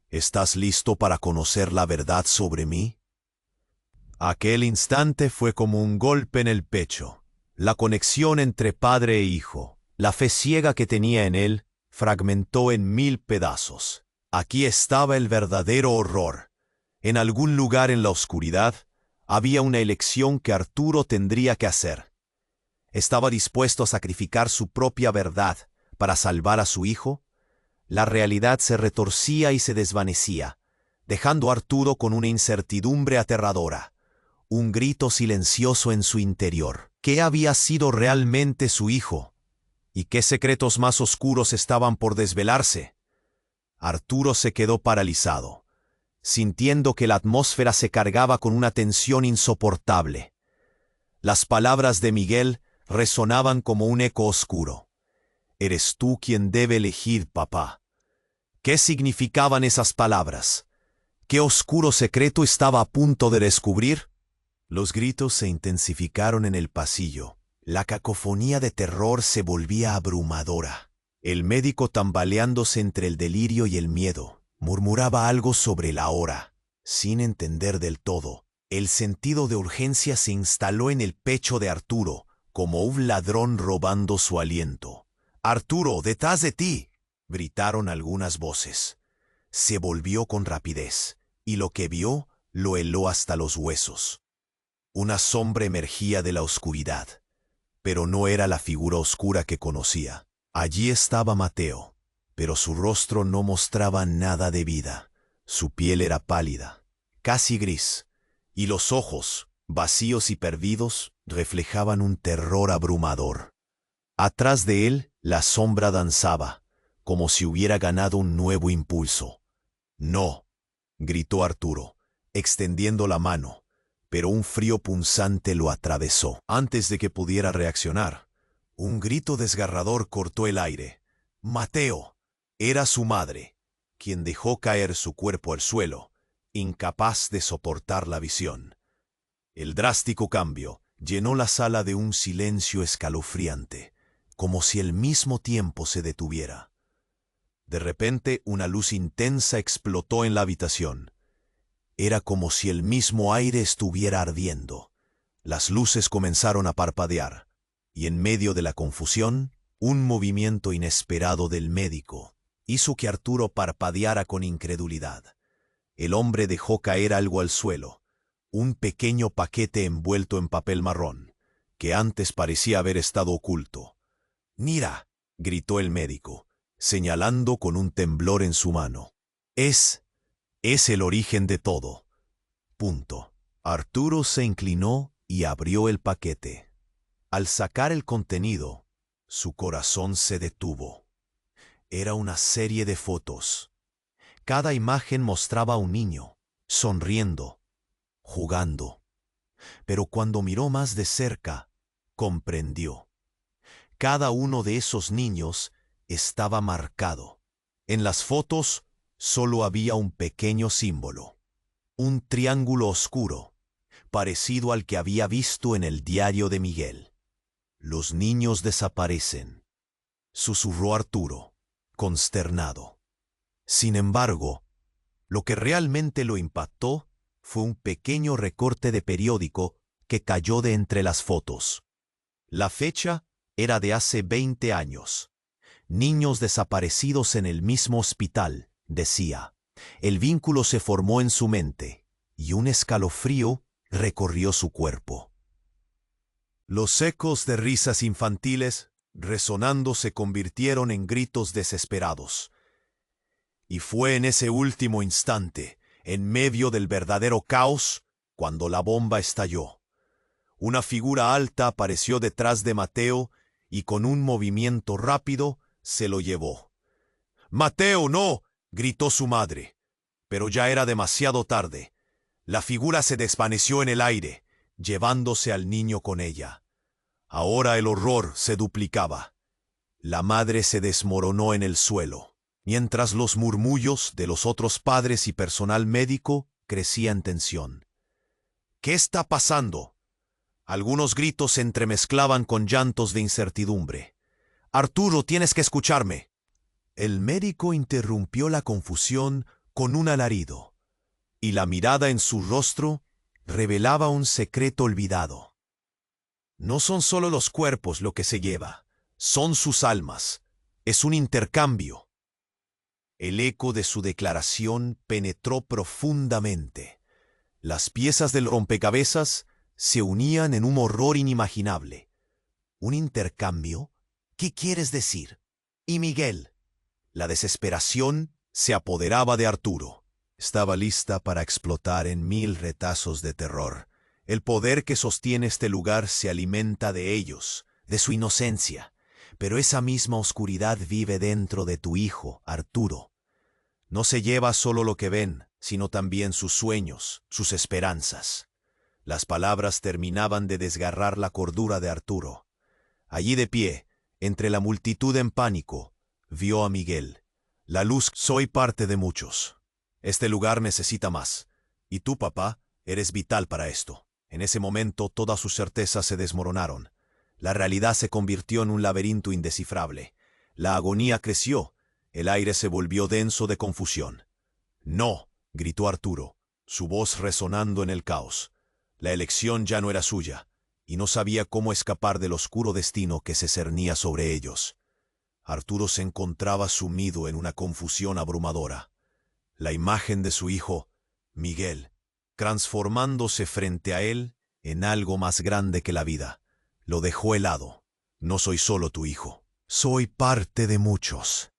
[SPEAKER 1] ¿Estás listo para conocer la verdad sobre mí?». Aquel instante fue como un golpe en el pecho. La conexión entre padre e hijo, la fe ciega que tenía en él, fragmentó en 1000 pedazos. Aquí estaba el verdadero horror. En algún lugar en la oscuridad había una elección que Arturo tendría que hacer. ¿Estaba dispuesto a sacrificar su propia verdad para salvar a su hijo? La realidad se retorcía y se desvanecía, dejando a Arturo con una incertidumbre aterradora, un grito silencioso en su interior. ¿Qué había sido realmente su hijo? ¿Y qué secretos más oscuros estaban por desvelarse? Arturo se quedó paralizado, sintiendo que la atmósfera se cargaba con una tensión insoportable. Las palabras de Miguel resonaban como un eco oscuro. «Eres tú quien debe elegir, papá». ¿Qué significaban esas palabras? ¿Qué oscuro secreto estaba a punto de descubrir? Los gritos se intensificaron en el pasillo. La cacofonía de terror se volvía abrumadora. El médico, tambaleándose entre el delirio y el miedo, murmuraba algo sobre la hora. Sin entender del todo, el sentido de urgencia se instaló en el pecho de Arturo, como un ladrón robando su aliento. «Arturo, detrás de ti», gritaron algunas voces. Se volvió con rapidez, y lo que vio lo heló hasta los huesos. Una sombra emergía de la oscuridad, pero no era la figura oscura que conocía. Allí estaba Mateo, pero su rostro no mostraba nada de vida. Su piel era pálida, casi gris, y los ojos, vacíos y perdidos, reflejaban un terror abrumador. Atrás de él, la sombra danzaba, como si hubiera ganado un nuevo impulso. «No», gritó Arturo, extendiendo la mano, pero un frío punzante lo atravesó. Antes de que pudiera reaccionar, un grito desgarrador cortó el aire. «Mateo». Era su madre, quien dejó caer su cuerpo al suelo, incapaz de soportar la visión. El drástico cambio llenó la sala de un silencio escalofriante, como si el mismo tiempo se detuviera. De repente, una luz intensa explotó en la habitación. Era como si el mismo aire estuviera ardiendo. Las luces comenzaron a parpadear, y en medio de la confusión, un movimiento inesperado del médico hizo que Arturo parpadeara con incredulidad. El hombre dejó caer algo al suelo, un pequeño paquete envuelto en papel marrón, que antes parecía haber estado oculto. «Mira», gritó el médico, señalando con un temblor en su mano. Es el origen de todo». Punto. Arturo se inclinó y abrió el paquete. Al sacar el contenido, su corazón se detuvo. Era una serie de fotos. Cada imagen mostraba a un niño, sonriendo, jugando. Pero cuando miró más de cerca, comprendió. Cada uno de esos niños estaba marcado. En las fotos solo había un pequeño símbolo, un triángulo oscuro, parecido al que había visto en el diario de Miguel. «Los niños desaparecen», susurró Arturo, consternado. Sin embargo, lo que realmente lo impactó fue un pequeño recorte de periódico que cayó de entre las fotos. La fecha era de hace 20 años. «Niños desaparecidos en el mismo hospital», decía. El vínculo se formó en su mente, y un escalofrío recorrió su cuerpo. Los ecos de risas infantiles, resonando, se convirtieron en gritos desesperados. Y fue en ese último instante, en medio del verdadero caos, cuando la bomba estalló. Una figura alta apareció detrás de Mateo y con un movimiento rápido se lo llevó. «¡Mateo, no!», gritó su madre. Pero ya era demasiado tarde. La figura se desvaneció en el aire, llevándose al niño con ella. Ahora el horror se duplicaba. La madre se desmoronó en el suelo, mientras los murmullos de los otros padres y personal médico crecían en tensión. «¿Qué está pasando?». Algunos gritos se entremezclaban con llantos de incertidumbre. «Arturo, tienes que escucharme». El médico interrumpió la confusión con un alarido, y la mirada en su rostro revelaba un secreto olvidado. «No son solo los cuerpos lo que se lleva, son sus almas. Es un intercambio». El eco de su declaración penetró profundamente. Las piezas del rompecabezas se unían en un horror inimaginable. ¿Un intercambio? ¿Qué quieres decir? ¿Y Miguel? La desesperación se apoderaba de Arturo. Estaba lista para explotar en 1000 retazos de terror. El poder que sostiene este lugar se alimenta de ellos, de su inocencia. Pero esa misma oscuridad vive dentro de tu hijo, Arturo. No se lleva solo lo que ven, sino también sus sueños, sus esperanzas. Las palabras terminaban de desgarrar la cordura de Arturo. Allí de pie, entre la multitud en pánico, vio a Miguel. La luz, soy parte de muchos. Este lugar necesita más. Y tú, papá, eres vital para esto. En ese momento todas sus certezas se desmoronaron. La realidad se convirtió en un laberinto indescifrable. La agonía creció. El aire se volvió denso de confusión. «No», gritó Arturo, su voz resonando en el caos. La elección ya no era suya, y no sabía cómo escapar del oscuro destino que se cernía sobre ellos. Arturo se encontraba sumido en una confusión abrumadora. La imagen de su hijo, Miguel, transformándose frente a él en algo más grande que la vida, lo dejó helado. «No soy solo tu hijo, soy parte de muchos».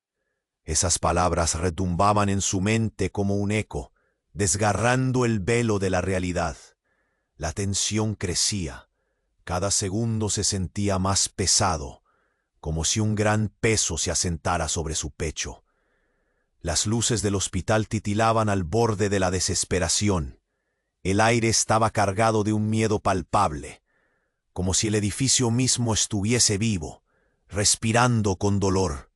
[SPEAKER 1] Esas palabras retumbaban en su mente como un eco, desgarrando el velo de la realidad. La tensión crecía. Cada segundo se sentía más pesado, como si un gran peso se asentara sobre su pecho. Las luces del hospital titilaban al borde de la desesperación. El aire estaba cargado de un miedo palpable, como si el edificio mismo estuviese vivo, respirando con dolor.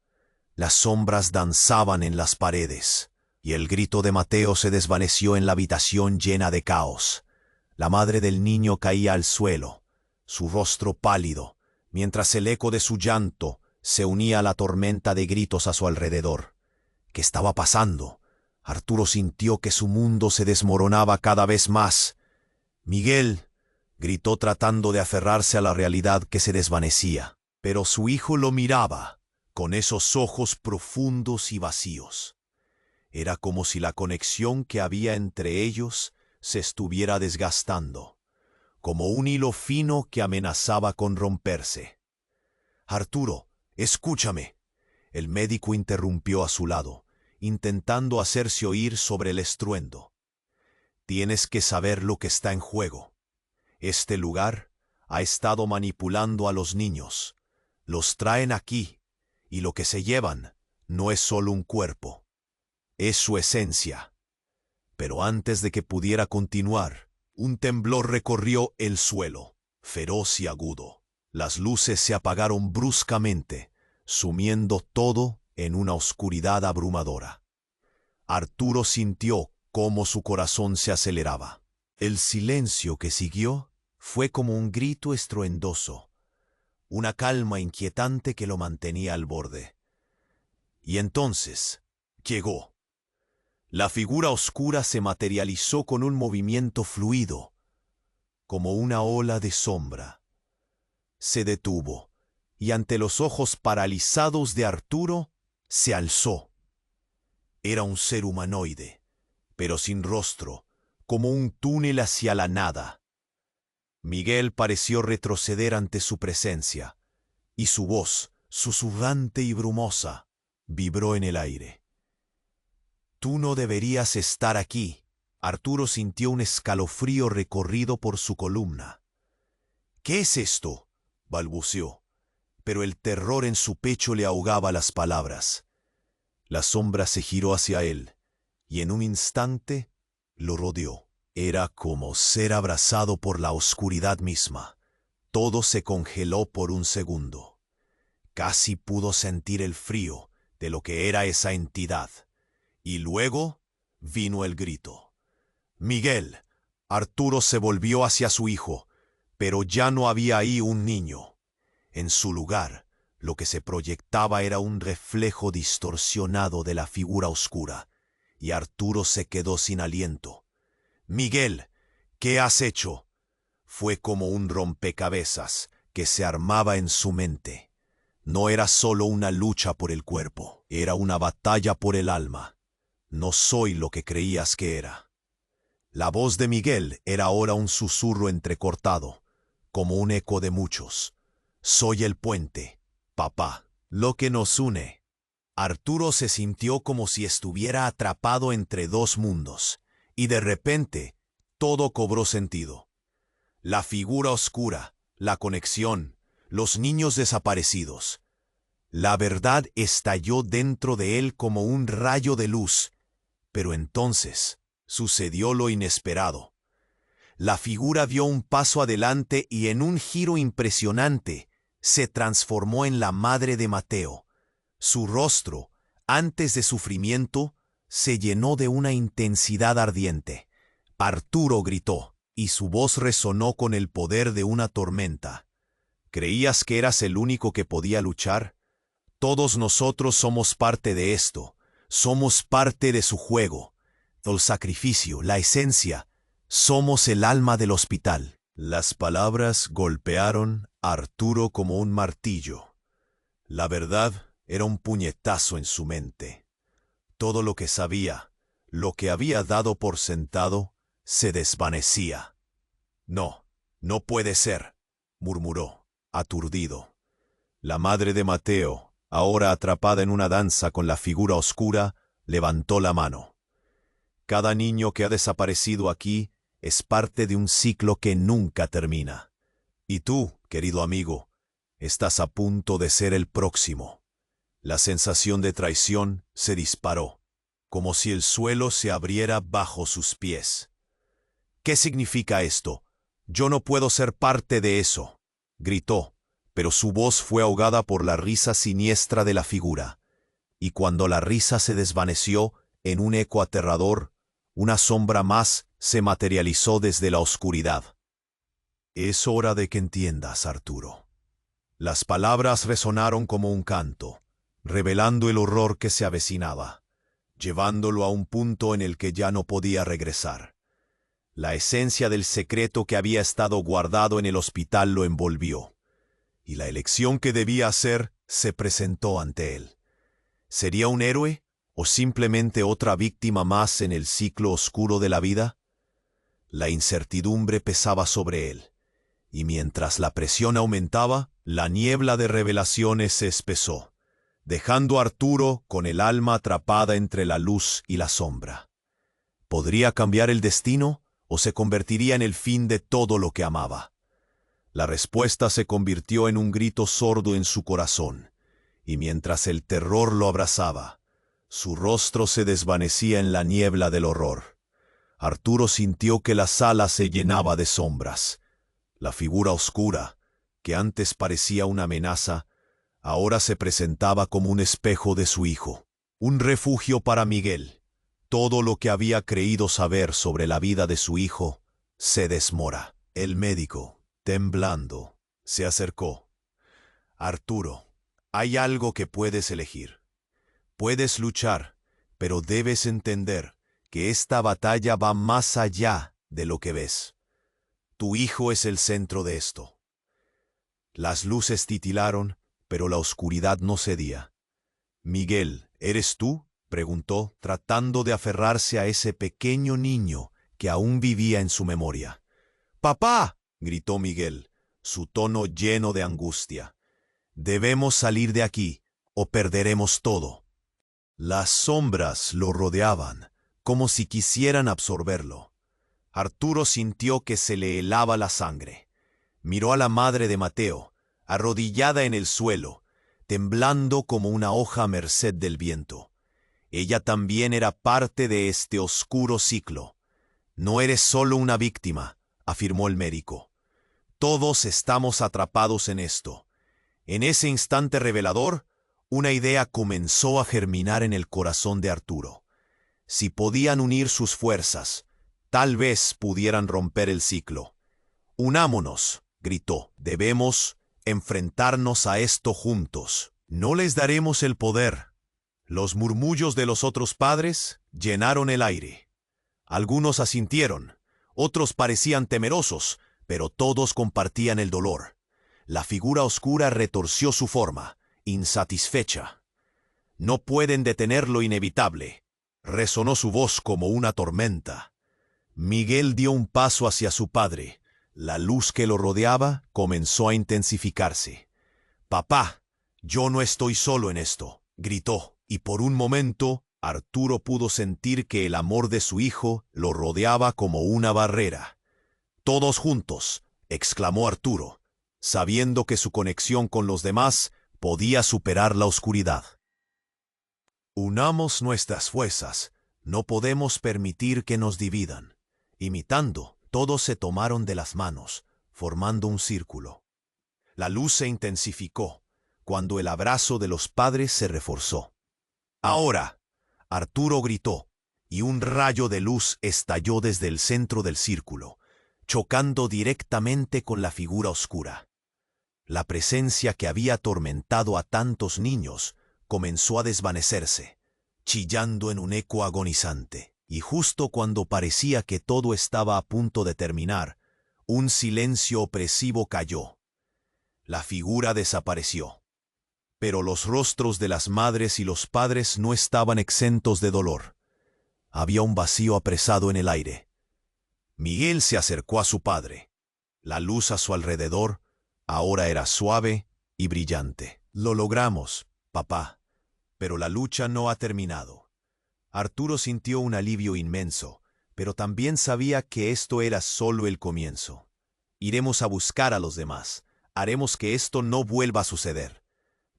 [SPEAKER 1] Las sombras danzaban en las paredes, y el grito de Mateo se desvaneció en la habitación llena de caos. La madre del niño caía al suelo, su rostro pálido, mientras el eco de su llanto se unía a la tormenta de gritos a su alrededor. ¿Qué estaba pasando? Arturo sintió que su mundo se desmoronaba cada vez más. «Miguel», gritó tratando de aferrarse a la realidad que se desvanecía. Pero su hijo lo miraba, con esos ojos profundos y vacíos. Era como si la conexión que había entre ellos se estuviera desgastando, como un hilo fino que amenazaba con romperse. «Arturo, escúchame», el médico interrumpió a su lado, intentando hacerse oír sobre el estruendo. «Tienes que saber lo que está en juego. Este lugar ha estado manipulando a los niños. Los traen aquí, y lo que se llevan no es solo un cuerpo, es su esencia». Pero antes de que pudiera continuar, un temblor recorrió el suelo, feroz y agudo. Las luces se apagaron bruscamente, sumiendo todo en una oscuridad abrumadora. Arturo sintió cómo su corazón se aceleraba. El silencio que siguió fue como un grito estruendoso, una calma inquietante que lo mantenía al borde. Y entonces llegó. La figura oscura se materializó con un movimiento fluido, como una ola de sombra. Se detuvo, y ante los ojos paralizados de Arturo, se alzó. Era un ser humanoide, pero sin rostro, como un túnel hacia la nada. Miguel pareció retroceder ante su presencia, y su voz, susurrante y brumosa, vibró en el aire. «Tú no deberías estar aquí». Arturo sintió un escalofrío recorrido por su columna. «¿Qué es esto?», balbuceó, pero el terror en su pecho le ahogaba las palabras. La sombra se giró hacia él, y en un instante lo rodeó. Era como ser abrazado por la oscuridad misma. Todo se congeló por un segundo. Casi pudo sentir el frío de lo que era esa entidad. Y luego vino el grito. «Miguel». Arturo se volvió hacia su hijo, pero ya no había ahí un niño. En su lugar, lo que se proyectaba era un reflejo distorsionado de la figura oscura, y Arturo se quedó sin aliento. «Miguel, ¿qué has hecho?». Fue como un rompecabezas que se armaba en su mente. No era solo una lucha por el cuerpo, Era una batalla por el alma. No soy lo que creías que era. La voz de Miguel era ahora un susurro entrecortado, como un eco de muchos. Soy el puente, papá, lo que nos une. Arturo se sintió como si estuviera atrapado entre dos mundos, y de repente todo cobró sentido. La figura oscura, la conexión, los niños desaparecidos. La verdad estalló dentro de él como un rayo de luz, pero entonces sucedió lo inesperado. La figura dio un paso adelante y en un giro impresionante se transformó en la madre de Mateo. Su rostro, antes de sufrimiento, se llenó de una intensidad ardiente. Arturo gritó, y su voz resonó con el poder de una tormenta. ¿Creías que eras el único que podía luchar? Todos nosotros somos parte de esto. Somos parte de su juego. El sacrificio, la esencia. Somos el alma del hospital. Las palabras golpearon a Arturo como un martillo. La verdad era un puñetazo en su mente. Todo lo que sabía, lo que había dado por sentado, se desvanecía. No, no puede ser, murmuró, aturdido. La madre de Mateo, ahora atrapada en una danza con la figura oscura, levantó la mano. Cada niño que ha desaparecido aquí es parte de un ciclo que nunca termina. Y tú, querido amigo, estás a punto de ser el próximo. La sensación de traición se disparó, como si el suelo se abriera bajo sus pies. ¿Qué significa esto? Yo no puedo ser parte de eso, gritó, pero su voz fue ahogada por la risa siniestra de la figura. Y cuando la risa se desvaneció en un eco aterrador, una sombra más se materializó desde la oscuridad. Es hora de que entiendas, Arturo. Las palabras resonaron como un canto, revelando el horror que se avecinaba, llevándolo a un punto en el que ya no podía regresar. La esencia del secreto que había estado guardado en el hospital lo envolvió, y la elección que debía hacer se presentó ante él. ¿Sería un héroe o simplemente otra víctima más en el ciclo oscuro de la vida? La incertidumbre pesaba sobre él, y mientras la presión aumentaba, la niebla de revelaciones se espesó, dejando a Arturo con el alma atrapada entre la luz y la sombra. ¿Podría cambiar el destino o se convertiría en el fin de todo lo que amaba? La respuesta se convirtió en un grito sordo en su corazón, y mientras el terror lo abrazaba, su rostro se desvanecía en la niebla del horror. Arturo sintió que la sala se llenaba de sombras. La figura oscura, que antes parecía una amenaza, ahora se presentaba como un espejo de su hijo, un refugio para Miguel. Todo lo que había creído saber sobre la vida de su hijo se desmora. El médico, temblando, se acercó. Arturo, hay algo que puedes elegir. Puedes luchar, pero debes entender que esta batalla va más allá de lo que ves. Tu hijo es el centro de esto. Las luces titilaron, pero la oscuridad no cedía. «Miguel, ¿eres tú?», preguntó, tratando de aferrarse a ese pequeño niño que aún vivía en su memoria. «¡Papá!», gritó Miguel, su tono lleno de angustia. «Debemos salir de aquí, o perderemos todo». Las sombras lo rodeaban, como si quisieran absorberlo. Arturo sintió que se le helaba la sangre. Miró a la madre de Mateo, arrodillada en el suelo, temblando como una hoja a merced del viento. Ella también era parte de este oscuro ciclo. «No eres solo una víctima», afirmó el médico. «Todos estamos atrapados en esto». En ese instante revelador, una idea comenzó a germinar en el corazón de Arturo. Si podían unir sus fuerzas, tal vez pudieran romper el ciclo. «Unámonos», gritó. «Debemos enfrentarnos a esto juntos. No les daremos el poder». Los murmullos de los otros padres llenaron el aire. Algunos asintieron, otros parecían temerosos, pero todos compartían el dolor. La figura oscura retorció su forma, insatisfecha. No pueden detener lo inevitable. Resonó su voz como una tormenta. Miguel dio un paso hacia su padre. La luz que lo rodeaba comenzó a intensificarse. «Papá, yo no estoy solo en esto», gritó, y por un momento Arturo pudo sentir que el amor de su hijo lo rodeaba como una barrera. «Todos juntos», exclamó Arturo, sabiendo que su conexión con los demás podía superar la oscuridad. «Unamos nuestras fuerzas, no podemos permitir que nos dividan». Imitando, todos se tomaron de las manos, formando un círculo. La luz se intensificó, cuando el abrazo de los padres se reforzó. «Ahora», Arturo gritó, y un rayo de luz estalló desde el centro del círculo, chocando directamente con la figura oscura. La presencia que había atormentado a tantos niños comenzó a desvanecerse, chillando en un eco agonizante. Y justo cuando parecía que todo estaba a punto de terminar, un silencio opresivo cayó. La figura desapareció. Pero los rostros de las madres y los padres no estaban exentos de dolor. Había un vacío apresado en el aire. Miguel se acercó a su padre. La luz a su alrededor ahora era suave y brillante. «Lo logramos, papá, pero la lucha no ha terminado». Arturo sintió un alivio inmenso, pero también sabía que esto era solo el comienzo. «Iremos a buscar a los demás. Haremos que esto no vuelva a suceder».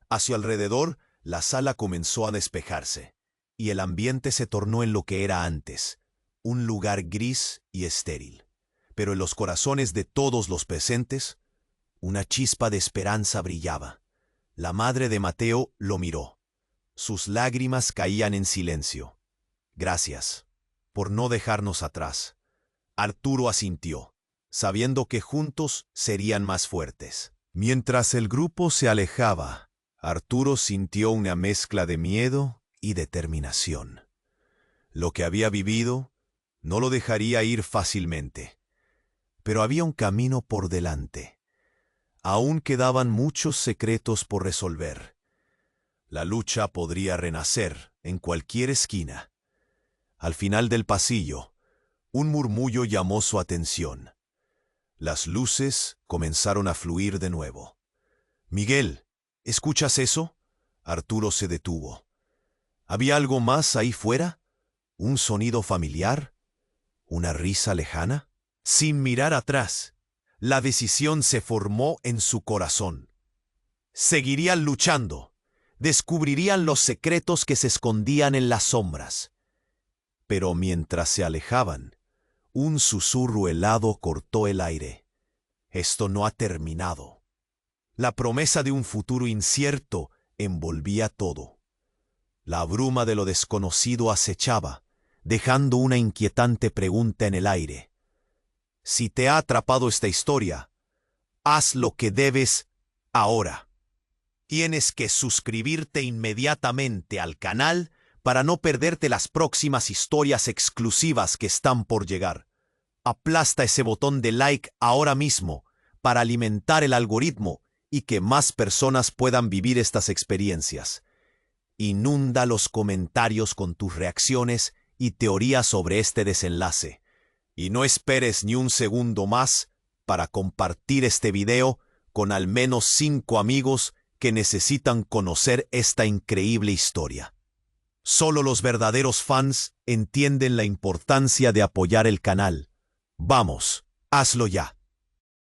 [SPEAKER 1] A su alrededor, la sala comenzó a despejarse, y el ambiente se tornó en lo que era antes, un lugar gris y estéril. Pero en los corazones de todos los presentes, una chispa de esperanza brillaba. La madre de Mateo lo miró. Sus lágrimas caían en silencio. «Gracias por no dejarnos atrás». Arturo asintió, sabiendo que juntos serían más fuertes. Mientras el grupo se alejaba, Arturo sintió una mezcla de miedo y determinación. Lo que había vivido no lo dejaría ir fácilmente, pero había un camino por delante. Aún quedaban muchos secretos por resolver. La lucha podría renacer en cualquier esquina. Al final del pasillo, un murmullo llamó su atención. Las luces comenzaron a fluir de nuevo. «Miguel, ¿escuchas eso?». Arturo se detuvo. ¿Había algo más ahí fuera? ¿Un sonido familiar? ¿Una risa lejana? Sin mirar atrás, la decisión se formó en su corazón. Seguirían luchando. Descubrirían los secretos que se escondían en las sombras. Pero mientras se alejaban, un susurro helado cortó el aire. «Esto no ha terminado». La promesa de un futuro incierto envolvía todo. La bruma de lo desconocido acechaba, dejando una inquietante pregunta en el aire. Si te ha atrapado esta historia, haz lo que debes ahora. Tienes que suscribirte inmediatamente al canal para no perderte las próximas historias exclusivas que están por llegar. Aplasta ese botón de like ahora mismo para alimentar el algoritmo y que más personas puedan vivir estas experiencias. Inunda los comentarios con tus reacciones y teorías sobre este desenlace. Y no esperes ni un segundo más para compartir este video con al menos 5 amigos que necesitan conocer esta increíble historia. Solo los verdaderos fans entienden la importancia de apoyar el canal. Vamos, hazlo ya.